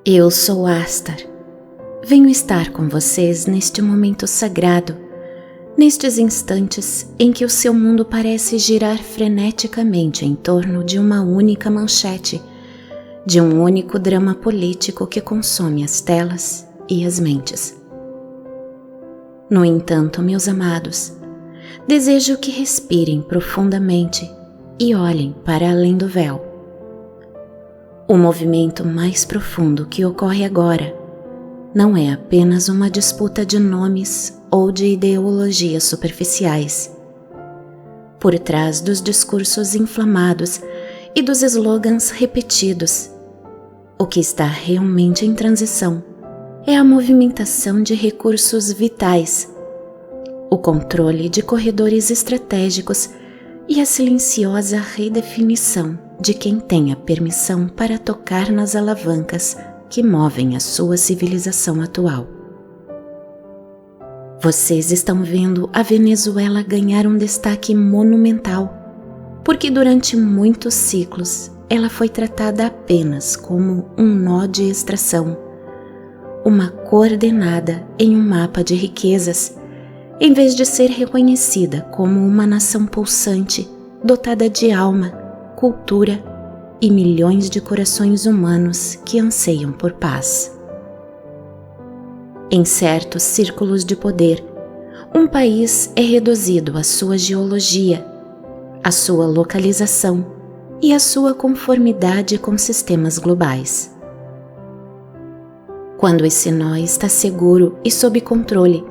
Eu sou Astar. Venho estar com vocês neste momento sagrado, nestes instantes em que o seu mundo parece girar freneticamente em torno de uma única manchete, de um único drama político que consome as telas e as mentes. No entanto, meus amados, desejo que respirem profundamente e olhem para além do véu. O movimento mais profundo que ocorre agora não é apenas uma disputa de nomes ou de ideologias superficiais. Por trás dos discursos inflamados e dos slogans repetidos, o que está realmente em transição é a movimentação de recursos vitais, o controle de corredores estratégicos e a silenciosa redefinição de quem tem a permissão para tocar nas alavancas que movem a sua civilização atual. Vocês estão vendo a Venezuela ganhar um destaque monumental, porque durante muitos ciclos ela foi tratada apenas como um nó de extração, uma coordenada em um mapa de riquezas, em vez de ser reconhecida como uma nação pulsante, dotada de alma, cultura e milhões de corações humanos que anseiam por paz. Em certos círculos de poder, um país é reduzido à sua geologia, à sua localização e à sua conformidade com sistemas globais. Quando esse nó está seguro e sob controle,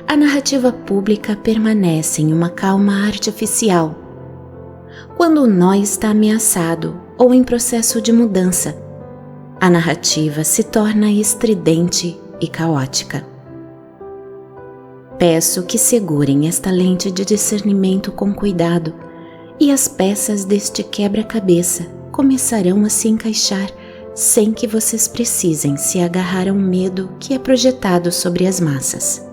a narrativa pública permanece em uma calma artificial. Quando o nó está ameaçado ou em processo de mudança, a narrativa se torna estridente e caótica. Peço que segurem esta lente de discernimento com cuidado e as peças deste quebra-cabeça começarão a se encaixar sem que vocês precisem se agarrar ao medo que é projetado sobre as massas.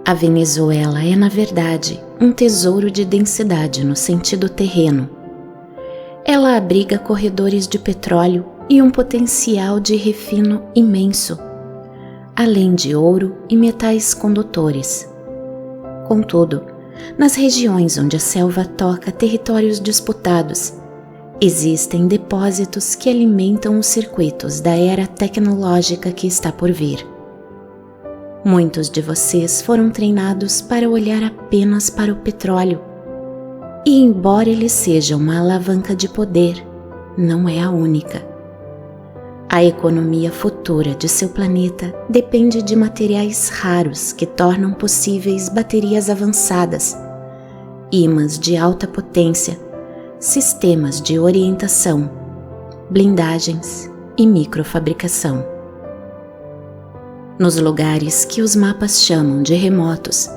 A Venezuela é, na verdade, um tesouro de densidade no sentido terreno. Ela abriga corredores de petróleo e um potencial de refino imenso, além de ouro e metais condutores. Contudo, nas regiões onde a selva toca territórios disputados, existem depósitos que alimentam os circuitos da era tecnológica que está por vir. Muitos de vocês foram treinados para olhar apenas para o petróleo, e embora ele seja uma alavanca de poder, não é a única. A economia futura de seu planeta depende de materiais raros que tornam possíveis baterias avançadas, ímãs de alta potência, sistemas de orientação, blindagens e microfabricação. Nos lugares que os mapas chamam de remotos,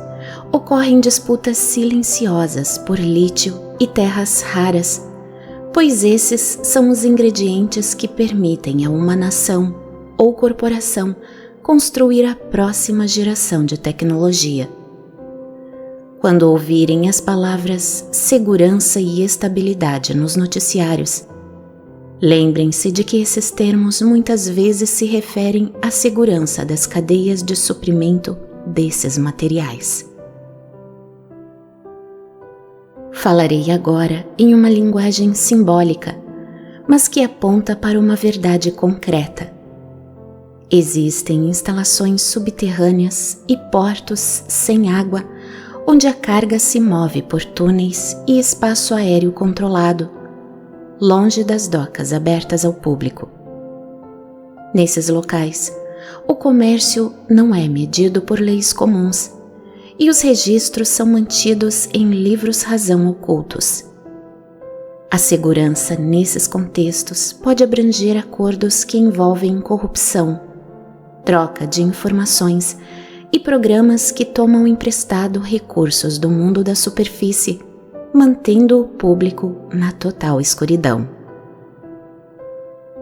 ocorrem disputas silenciosas por lítio e terras raras, pois esses são os ingredientes que permitem a uma nação ou corporação construir a próxima geração de tecnologia. Quando ouvirem as palavras segurança e estabilidade nos noticiários, lembrem-se de que esses termos muitas vezes se referem à segurança das cadeias de suprimento desses materiais. Falarei agora em uma linguagem simbólica, mas que aponta para uma verdade concreta. Existem instalações subterrâneas e portos sem água, onde a carga se move por túneis e espaço aéreo controlado, longe das docas abertas ao público. Nesses locais, o comércio não é medido por leis comuns e os registros são mantidos em livros-razão ocultos. A segurança nesses contextos pode abranger acordos que envolvem corrupção, troca de informações e programas que tomam emprestado recursos do mundo da superfície, mantendo o público na total escuridão.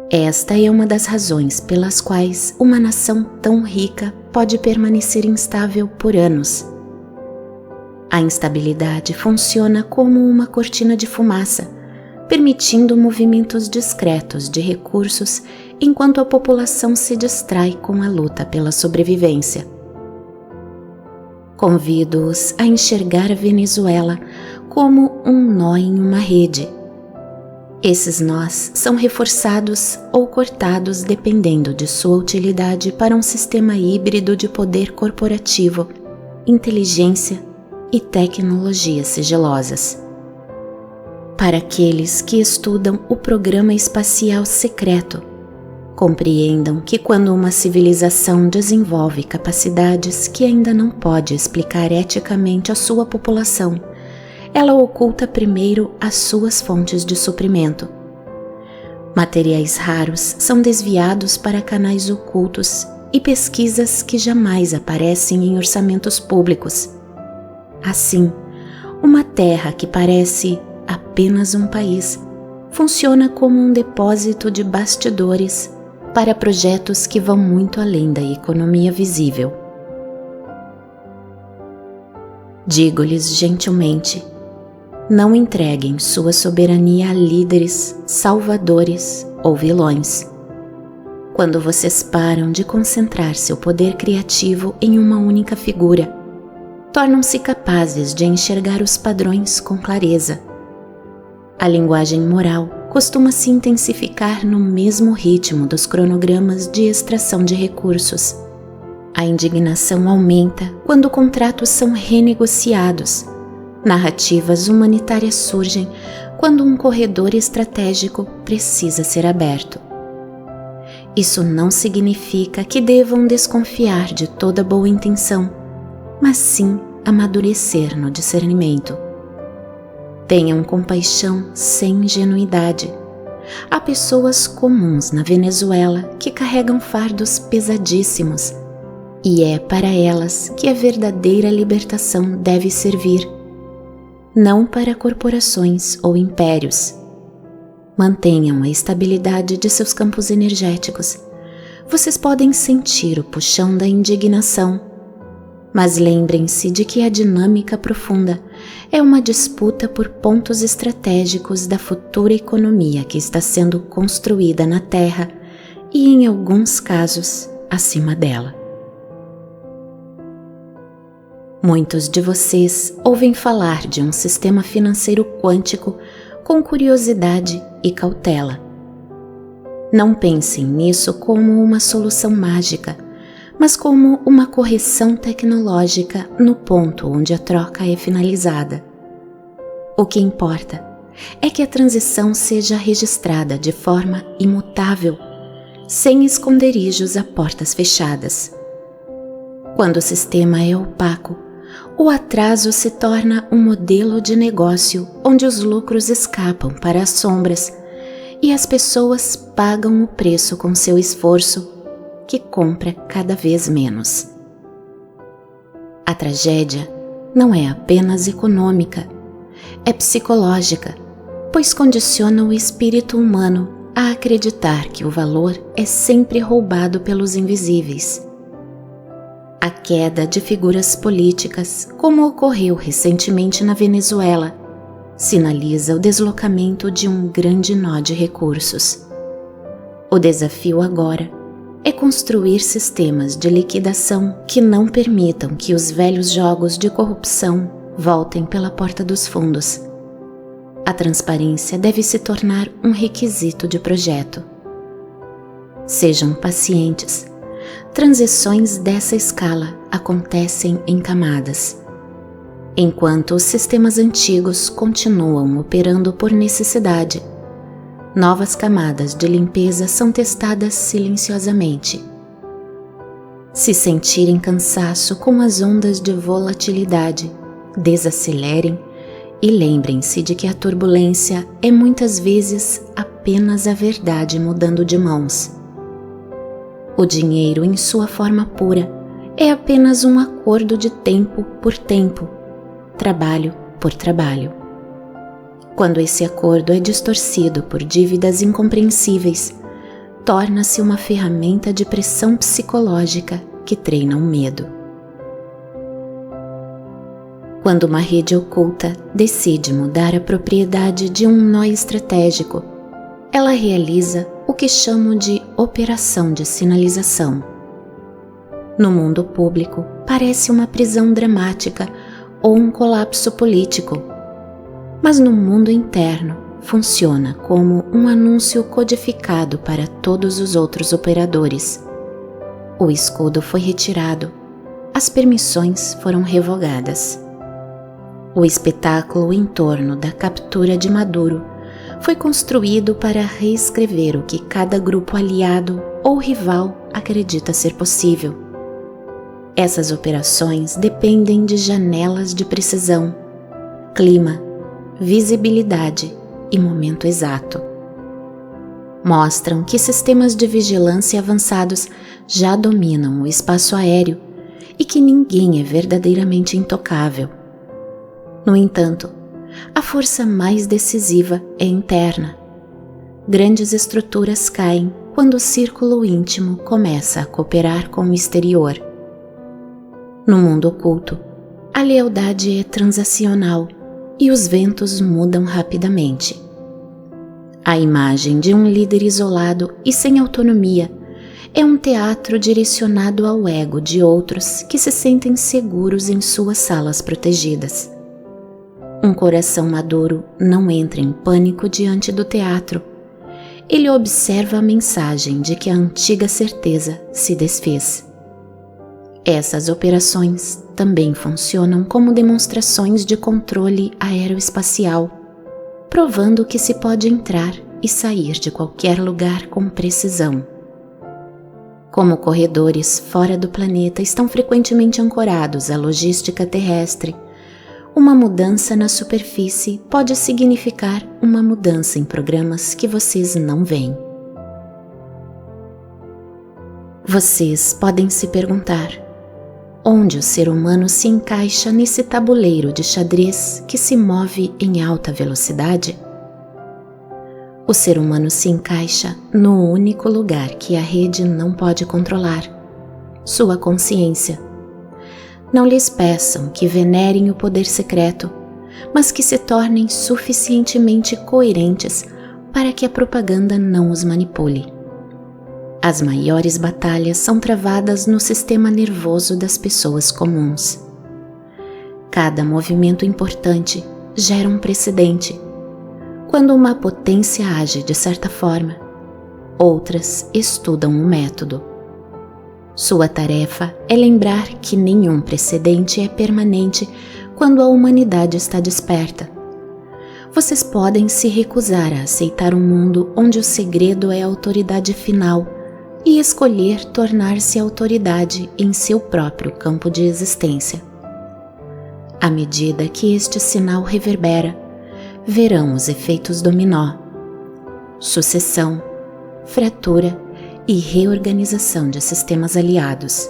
Esta é uma das razões pelas quais uma nação tão rica pode permanecer instável por anos. A instabilidade funciona como uma cortina de fumaça, permitindo movimentos discretos de recursos enquanto a população se distrai com a luta pela sobrevivência. Convido-os a enxergar a Venezuela como um nó em uma rede. Esses nós são reforçados ou cortados dependendo de sua utilidade para um sistema híbrido de poder corporativo, inteligência e tecnologias sigilosas. Para aqueles que estudam o programa espacial secreto, compreendam que quando uma civilização desenvolve capacidades que ainda não pode explicar eticamente à sua população, ela oculta primeiro as suas fontes de suprimento. Materiais raros são desviados para canais ocultos e pesquisas que jamais aparecem em orçamentos públicos. Assim, uma terra que parece apenas um país funciona como um depósito de bastidores para projetos que vão muito além da economia visível. Digo-lhes gentilmente, não entreguem sua soberania a líderes, salvadores ou vilões. Quando vocês param de concentrar seu poder criativo em uma única figura, tornam-se capazes de enxergar os padrões com clareza. A linguagem moral costuma se intensificar no mesmo ritmo dos cronogramas de extração de recursos. A indignação aumenta quando contratos são renegociados. Narrativas humanitárias surgem quando um corredor estratégico precisa ser aberto. Isso não significa que devam desconfiar de toda boa intenção, mas sim amadurecer no discernimento. Tenham compaixão sem ingenuidade. Há pessoas comuns na Venezuela que carregam fardos pesadíssimos, e é para elas que a verdadeira libertação deve servir, não para corporações ou impérios. Mantenham a estabilidade de seus campos energéticos. Vocês podem sentir o puxão da indignação, mas lembrem-se de que a dinâmica profunda é uma disputa por pontos estratégicos da futura economia que está sendo construída na Terra e, em alguns casos, acima dela. Muitos de vocês ouvem falar de um sistema financeiro quântico com curiosidade e cautela. Não pensem nisso como uma solução mágica, mas como uma correção tecnológica no ponto onde a troca é finalizada. O que importa é que a transição seja registrada de forma imutável, sem esconderijos a portas fechadas. Quando o sistema é opaco, o atraso se torna um modelo de negócio onde os lucros escapam para as sombras e as pessoas pagam o preço com seu esforço, que compra cada vez menos. A tragédia não é apenas econômica, é psicológica, pois condiciona o espírito humano a acreditar que o valor é sempre roubado pelos invisíveis. A queda de figuras políticas, como ocorreu recentemente na Venezuela, sinaliza o deslocamento de um grande nó de recursos. O desafio agora é construir sistemas de liquidação que não permitam que os velhos jogos de corrupção voltem pela porta dos fundos. A transparência deve se tornar um requisito de projeto. Sejam pacientes. Transições dessa escala acontecem em camadas. Enquanto os sistemas antigos continuam operando por necessidade, novas camadas de limpeza são testadas silenciosamente. Se sentirem cansaço com as ondas de volatilidade, desacelerem e lembrem-se de que a turbulência é muitas vezes apenas a verdade mudando de mãos. O dinheiro, em sua forma pura, é apenas um acordo de tempo por tempo, trabalho por trabalho. Quando esse acordo é distorcido por dívidas incompreensíveis, torna-se uma ferramenta de pressão psicológica que treina o medo. Quando uma rede oculta decide mudar a propriedade de um nó estratégico, ela realiza o que chamo de operação de sinalização. No mundo público, parece uma prisão dramática ou um colapso político, mas no mundo interno funciona como um anúncio codificado para todos os outros operadores. O escudo foi retirado, as permissões foram revogadas. O espetáculo em torno da captura de Maduro foi construído para reescrever o que cada grupo aliado ou rival acredita ser possível. Essas operações dependem de janelas de precisão, clima, visibilidade e momento exato. Mostram que sistemas de vigilância avançados já dominam o espaço aéreo e que ninguém é verdadeiramente intocável. No entanto, a força mais decisiva é interna. Grandes estruturas caem quando o círculo íntimo começa a cooperar com o exterior. No mundo oculto, a lealdade é transacional e os ventos mudam rapidamente. A imagem de um líder isolado e sem autonomia é um teatro direcionado ao ego de outros que se sentem seguros em suas salas protegidas. Um coração maduro não entra em pânico diante do teatro. Ele observa a mensagem de que a antiga certeza se desfez. Essas operações também funcionam como demonstrações de controle aeroespacial, provando que se pode entrar e sair de qualquer lugar com precisão. Como corredores fora do planeta estão frequentemente ancorados à logística terrestre, uma mudança na superfície pode significar uma mudança em programas que vocês não veem. Vocês podem se perguntar: onde o ser humano se encaixa nesse tabuleiro de xadrez que se move em alta velocidade? O ser humano se encaixa no único lugar que a rede não pode controlar: sua consciência. Não lhes peçam que venerem o poder secreto, mas que se tornem suficientemente coerentes para que a propaganda não os manipule. As maiores batalhas são travadas no sistema nervoso das pessoas comuns. Cada movimento importante gera um precedente. Quando uma potência age de certa forma, outras estudam o método. Sua tarefa é lembrar que nenhum precedente é permanente quando a humanidade está desperta. Vocês podem se recusar a aceitar um mundo onde o segredo é a autoridade final e escolher tornar-se autoridade em seu próprio campo de existência. À medida que este sinal reverbera, verão os efeitos dominó, sucessão, fratura e reorganização de sistemas aliados.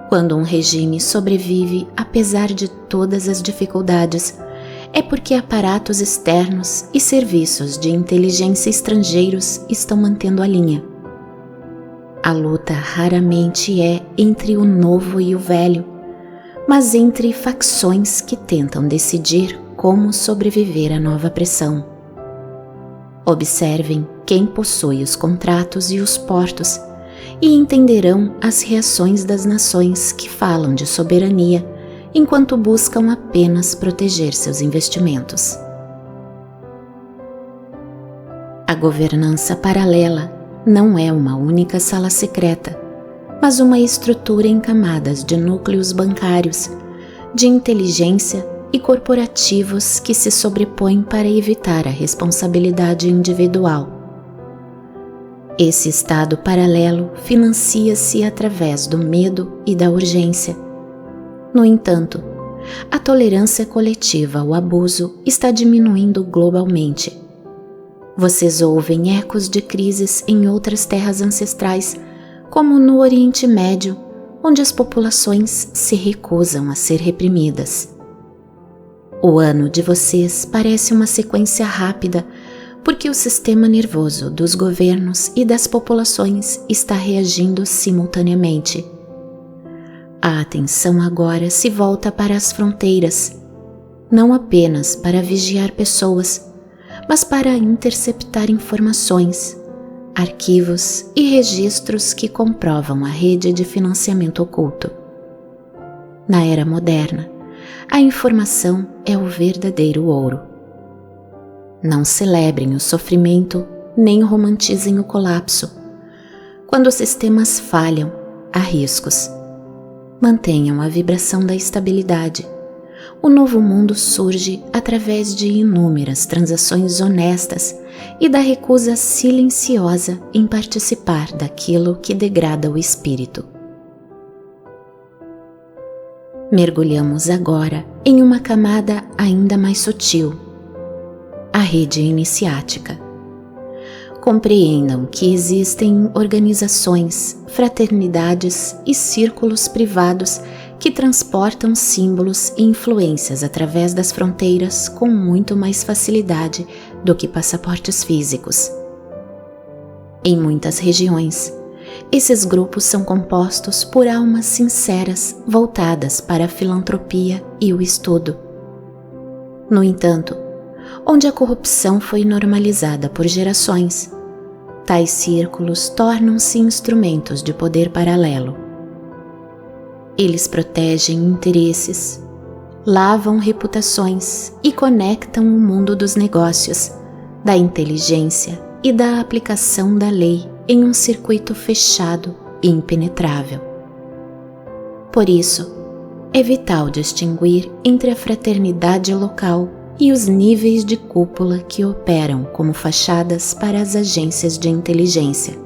Quando um regime sobrevive apesar de todas as dificuldades, é porque aparatos externos e serviços de inteligência estrangeiros estão mantendo a linha. A luta raramente é entre o novo e o velho, mas entre facções que tentam decidir como sobreviver à nova pressão. Observem quem possui os contratos e os portos e entenderão as reações das nações que falam de soberania enquanto buscam apenas proteger seus investimentos. A governança paralela não é uma única sala secreta, mas uma estrutura em camadas de núcleos bancários, de inteligência e corporativos que se sobrepõem para evitar a responsabilidade individual. Esse estado paralelo financia-se através do medo e da urgência. No entanto, a tolerância coletiva ao abuso está diminuindo globalmente. Vocês ouvem ecos de crises em outras terras ancestrais, como no Oriente Médio, onde as populações se recusam a ser reprimidas. O ano de vocês parece uma sequência rápida, porque o sistema nervoso dos governos e das populações está reagindo simultaneamente. A atenção agora se volta para as fronteiras, não apenas para vigiar pessoas, mas para interceptar informações, arquivos e registros que comprovam a rede de financiamento oculto. Na era moderna, a informação é o verdadeiro ouro. Não celebrem o sofrimento nem romantizem o colapso. Quando os sistemas falham, há riscos. Mantenham a vibração da estabilidade. O novo mundo surge através de inúmeras transações honestas e da recusa silenciosa em participar daquilo que degrada o espírito. Mergulhamos agora em uma camada ainda mais sutil, a rede iniciática. Compreendam que existem organizações, fraternidades e círculos privados que transportam símbolos e influências através das fronteiras com muito mais facilidade do que passaportes físicos. Em muitas regiões, esses grupos são compostos por almas sinceras voltadas para a filantropia e o estudo. No entanto, onde a corrupção foi normalizada por gerações, tais círculos tornam-se instrumentos de poder paralelo. Eles protegem interesses, lavam reputações e conectam o mundo dos negócios, da inteligência e da aplicação da lei em um circuito fechado e impenetrável. Por isso, é vital distinguir entre a fraternidade local e os níveis de cúpula que operam como fachadas para as agências de inteligência.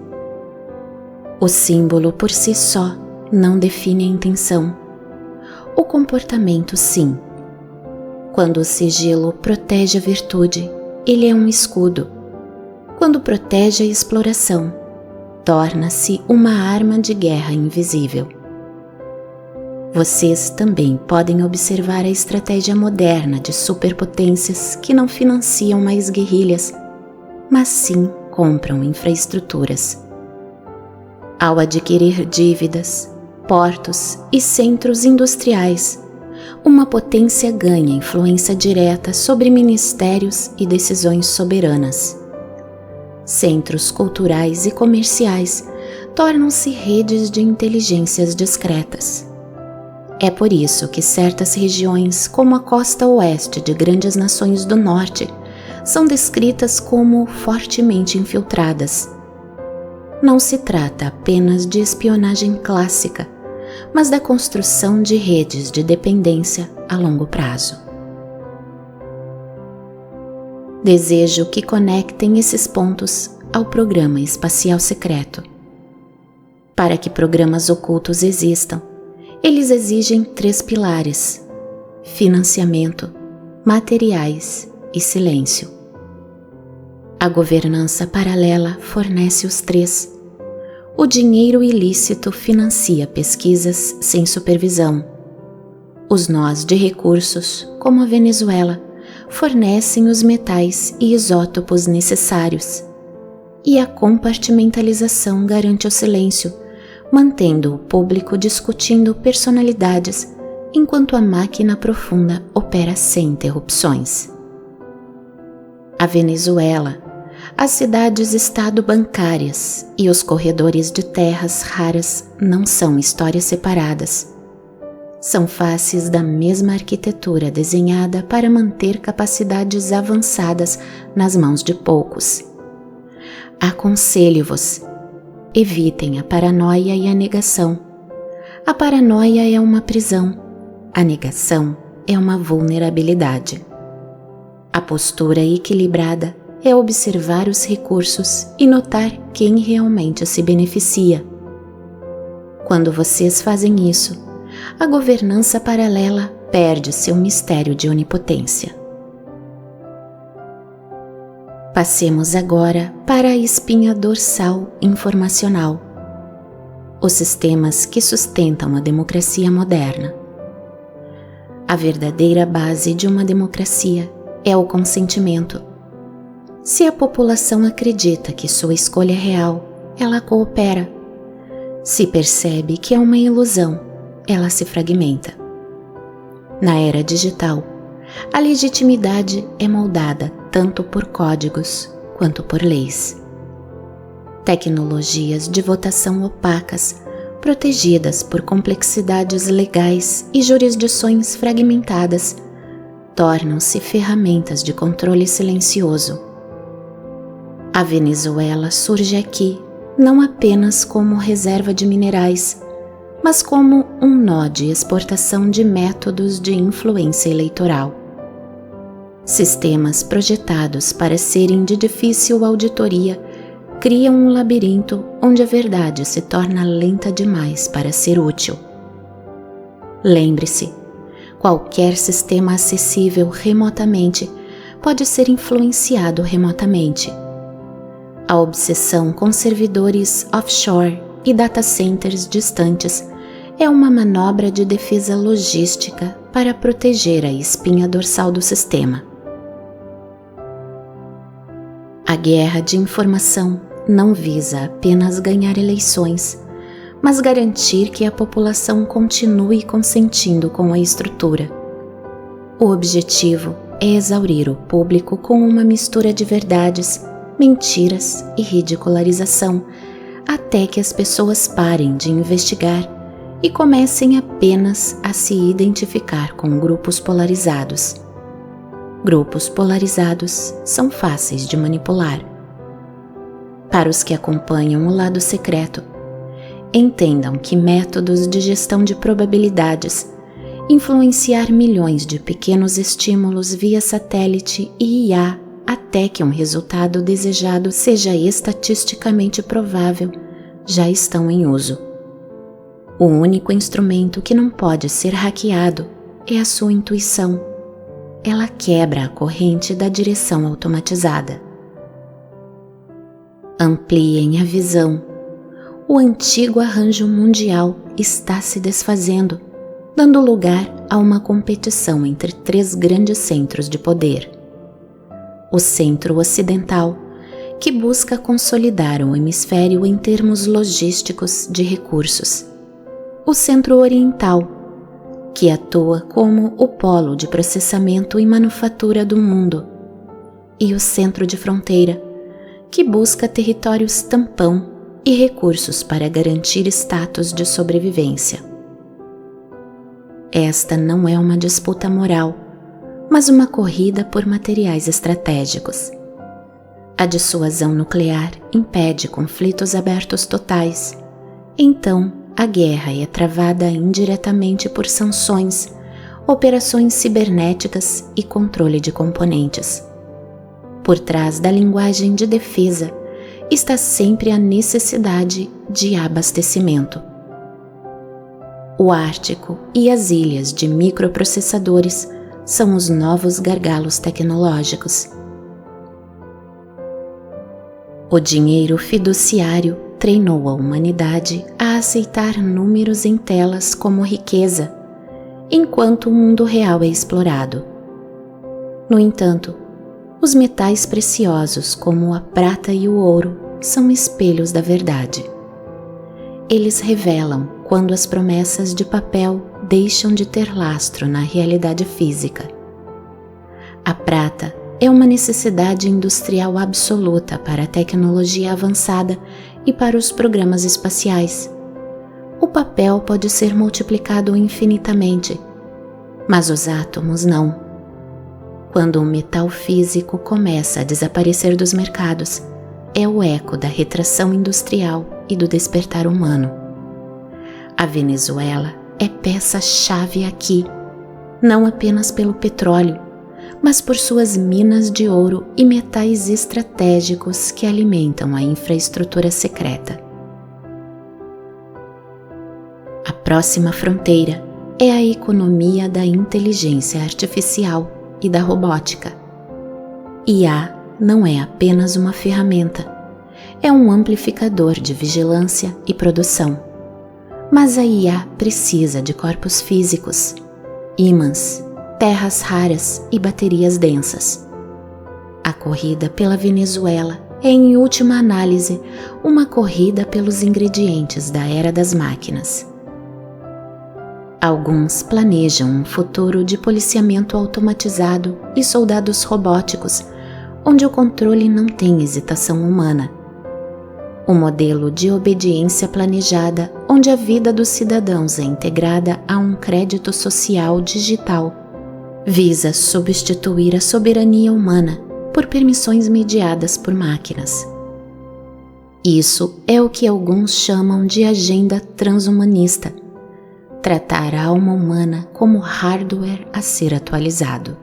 O símbolo por si só não define a intenção. O comportamento, sim. Quando o sigilo protege a virtude, ele é um escudo. Quando protege a exploração, torna-se uma arma de guerra invisível. Vocês também podem observar a estratégia moderna de superpotências que não financiam mais guerrilhas, mas sim compram infraestruturas. Ao adquirir dívidas, portos e centros industriais, uma potência ganha influência direta sobre ministérios e decisões soberanas. Centros culturais e comerciais tornam-se redes de inteligências discretas. É por isso que certas regiões, como a costa oeste de grandes nações do norte, são descritas como fortemente infiltradas. Não se trata apenas de espionagem clássica, mas da construção de redes de dependência a longo prazo. Desejo que conectem esses pontos ao programa espacial secreto. Para que programas ocultos existam, eles exigem 3 pilares: financiamento, materiais e silêncio. A governança paralela fornece os 3. O dinheiro ilícito financia pesquisas sem supervisão. Os nós de recursos, como a Venezuela, fornecem os metais e isótopos necessários. E a compartimentalização garante o silêncio, mantendo o público discutindo personalidades, enquanto a máquina profunda opera sem interrupções. A Venezuela, as cidades-estado bancárias e os corredores de terras raras não são histórias separadas. São faces da mesma arquitetura desenhada para manter capacidades avançadas nas mãos de poucos. Aconselho-vos: evitem a paranoia e a negação. A paranoia é uma prisão, a negação é uma vulnerabilidade. A postura equilibrada é observar os recursos e notar quem realmente se beneficia. Quando vocês fazem isso, a governança paralela perde seu mistério de onipotência. Passemos agora para a espinha dorsal informacional, os sistemas que sustentam a democracia moderna. A verdadeira base de uma democracia é o consentimento. Se a população acredita que sua escolha é real, ela coopera. Se percebe que é uma ilusão, ela se fragmenta. Na era digital, a legitimidade é moldada tanto por códigos quanto por leis. Tecnologias de votação opacas, protegidas por complexidades legais e jurisdições fragmentadas, tornam-se ferramentas de controle silencioso. A Venezuela surge aqui não apenas como reserva de minerais, mas como um nó de exportação de métodos de influência eleitoral. Sistemas projetados para serem de difícil auditoria criam um labirinto onde a verdade se torna lenta demais para ser útil. Lembre-se, qualquer sistema acessível remotamente pode ser influenciado remotamente. A obsessão com servidores offshore e data centers distantes é uma manobra de defesa logística para proteger a espinha dorsal do sistema. A guerra de informação não visa apenas ganhar eleições, mas garantir que a população continue consentindo com a estrutura. O objetivo é exaurir o público com uma mistura de verdades, mentiras e ridicularização, até que as pessoas parem de investigar e comecem apenas a se identificar com grupos polarizados. Grupos polarizados são fáceis de manipular. Para os que acompanham o lado secreto, entendam que métodos de gestão de probabilidades, influenciar milhões de pequenos estímulos via satélite e IA até que um resultado desejado seja estatisticamente provável, já estão em uso. O único instrumento que não pode ser hackeado é a sua intuição. Ela quebra a corrente da direção automatizada. Ampliem a visão. O antigo arranjo mundial está se desfazendo, dando lugar a uma competição entre 3 grandes centros de poder. O centro ocidental, que busca consolidar o hemisfério em termos logísticos de recursos. O centro oriental, que atua como o polo de processamento e manufatura do mundo. E o centro de fronteira, que busca territórios tampão e recursos para garantir status de sobrevivência. Esta não é uma disputa moral, mas uma corrida por materiais estratégicos. A dissuasão nuclear impede conflitos abertos totais. Então, a guerra é travada indiretamente por sanções, operações cibernéticas e controle de componentes. Por trás da linguagem de defesa está sempre a necessidade de abastecimento. O Ártico e as ilhas de microprocessadores são os novos gargalos tecnológicos. O dinheiro fiduciário treinou a humanidade a aceitar números em telas como riqueza, enquanto o mundo real é explorado. No entanto, os metais preciosos como a prata e o ouro são espelhos da verdade. Eles revelam quando as promessas de papel deixam de ter lastro na realidade física. A prata é uma necessidade industrial absoluta para a tecnologia avançada e para os programas espaciais. O papel pode ser multiplicado infinitamente, mas os átomos não. Quando o metal físico começa a desaparecer dos mercados, é o eco da retração industrial e do despertar humano. A Venezuela é peça-chave aqui, não apenas pelo petróleo, mas por suas minas de ouro e metais estratégicos que alimentam a infraestrutura secreta. A próxima fronteira é a economia da inteligência artificial e da robótica. IA não é apenas uma ferramenta, é um amplificador de vigilância e produção. Mas a IA precisa de corpos físicos, ímãs, terras raras e baterias densas. A corrida pela Venezuela é, em última análise, uma corrida pelos ingredientes da era das máquinas. Alguns planejam um futuro de policiamento automatizado e soldados robóticos, onde o controle não tem hesitação humana. O modelo de obediência planejada, onde a vida dos cidadãos é integrada a um crédito social digital, visa substituir a soberania humana por permissões mediadas por máquinas. Isso é o que alguns chamam de agenda transhumanista, tratar a alma humana como hardware a ser atualizado.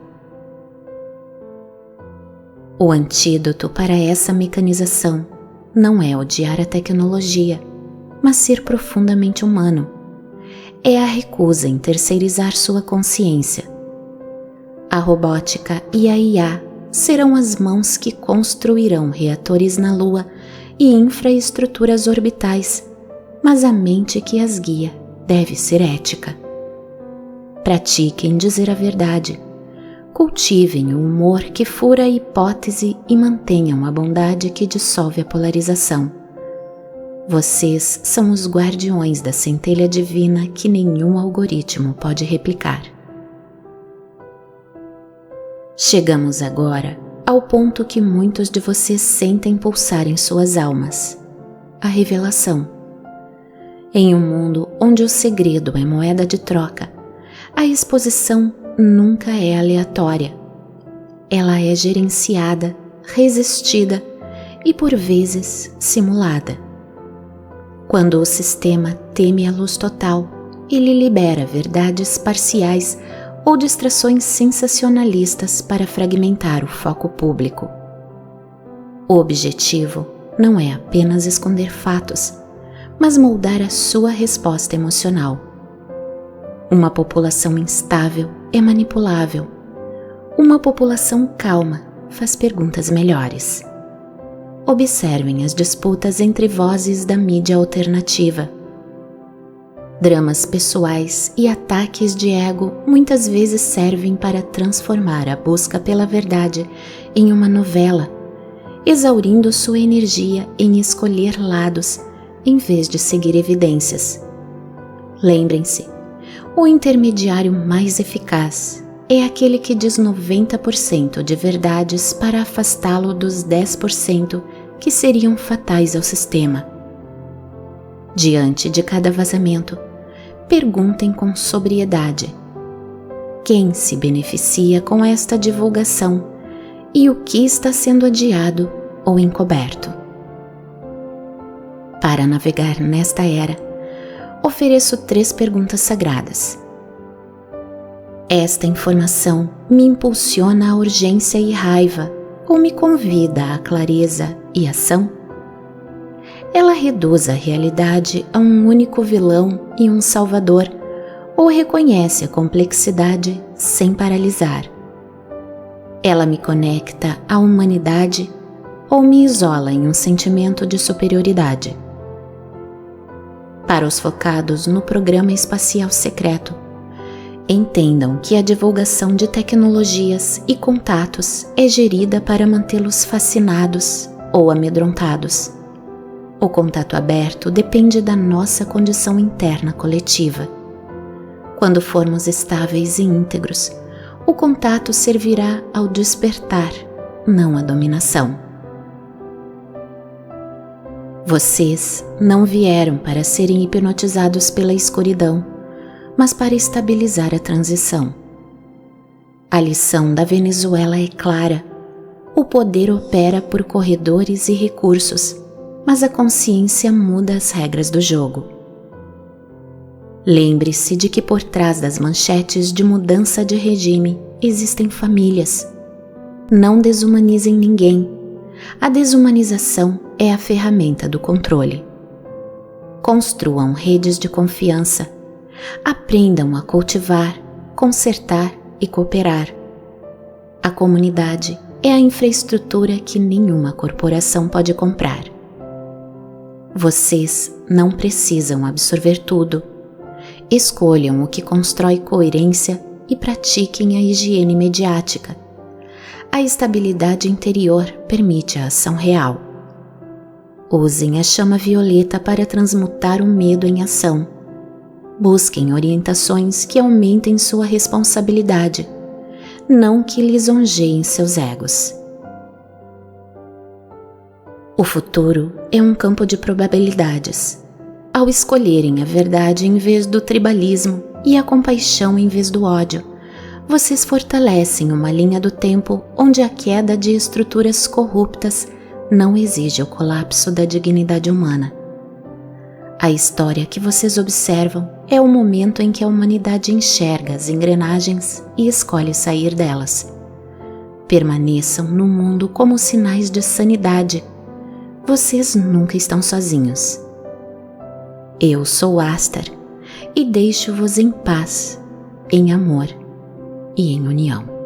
O antídoto para essa mecanização não é odiar a tecnologia, mas ser profundamente humano. É a recusa em terceirizar sua consciência. A robótica e a IA serão as mãos que construirão reatores na Lua e infraestruturas orbitais, mas a mente que as guia deve ser ética. Pratiquem dizer a verdade. Cultivem o humor que fura a hipótese e mantenham a bondade que dissolve a polarização. Vocês são os guardiões da centelha divina que nenhum algoritmo pode replicar. Chegamos agora ao ponto que muitos de vocês sentem pulsar em suas almas: a revelação. Em um mundo onde o segredo é moeda de troca, a exposição nunca é aleatória. Ela é gerenciada, resistida e, por vezes, simulada. Quando o sistema teme a luz total, ele libera verdades parciais ou distrações sensacionalistas para fragmentar o foco público. O objetivo não é apenas esconder fatos, mas moldar a sua resposta emocional. Uma população instável é manipulável. Uma população calma faz perguntas melhores. Observem as disputas entre vozes da mídia alternativa. Dramas pessoais e ataques de ego muitas vezes servem para transformar a busca pela verdade em uma novela, exaurindo sua energia em escolher lados em vez de seguir evidências. Lembrem-se, o intermediário mais eficaz é aquele que diz 90% de verdades para afastá-lo dos 10% que seriam fatais ao sistema. Diante de cada vazamento, perguntem com sobriedade: quem se beneficia com esta divulgação e o que está sendo adiado ou encoberto? Para navegar nesta era, ofereço 3 perguntas sagradas. Esta informação me impulsiona à urgência e raiva ou me convida à clareza e ação? Ela reduz a realidade a um único vilão e um salvador, ou reconhece a complexidade sem paralisar? Ela me conecta à humanidade ou me isola em um sentimento de superioridade? Para os focados no programa espacial secreto, entendam que a divulgação de tecnologias e contatos é gerida para mantê-los fascinados ou amedrontados. O contato aberto depende da nossa condição interna coletiva. Quando formos estáveis e íntegros, o contato servirá ao despertar, não à dominação. Vocês não vieram para serem hipnotizados pela escuridão, mas para estabilizar a transição. A lição da Venezuela é clara: o poder opera por corredores e recursos, mas a consciência muda as regras do jogo. Lembre-se de que por trás das manchetes de mudança de regime existem famílias. Não desumanizem ninguém. A desumanização é a ferramenta do controle. Construam redes de confiança. Aprendam a cultivar, consertar e cooperar. A comunidade é a infraestrutura que nenhuma corporação pode comprar. Vocês não precisam absorver tudo. Escolham o que constrói coerência e pratiquem a higiene mediática. A estabilidade interior permite a ação real. Usem a chama violeta para transmutar o medo em ação. Busquem orientações que aumentem sua responsabilidade, não que lisonjeiem seus egos. O futuro é um campo de probabilidades. Ao escolherem a verdade em vez do tribalismo e a compaixão em vez do ódio, vocês fortalecem uma linha do tempo onde a queda de estruturas corruptas não exige o colapso da dignidade humana. A história que vocês observam é o momento em que a humanidade enxerga as engrenagens e escolhe sair delas. Permaneçam no mundo como sinais de sanidade. Vocês nunca estão sozinhos. Eu sou Astar e deixo-vos em paz, em amor e em união.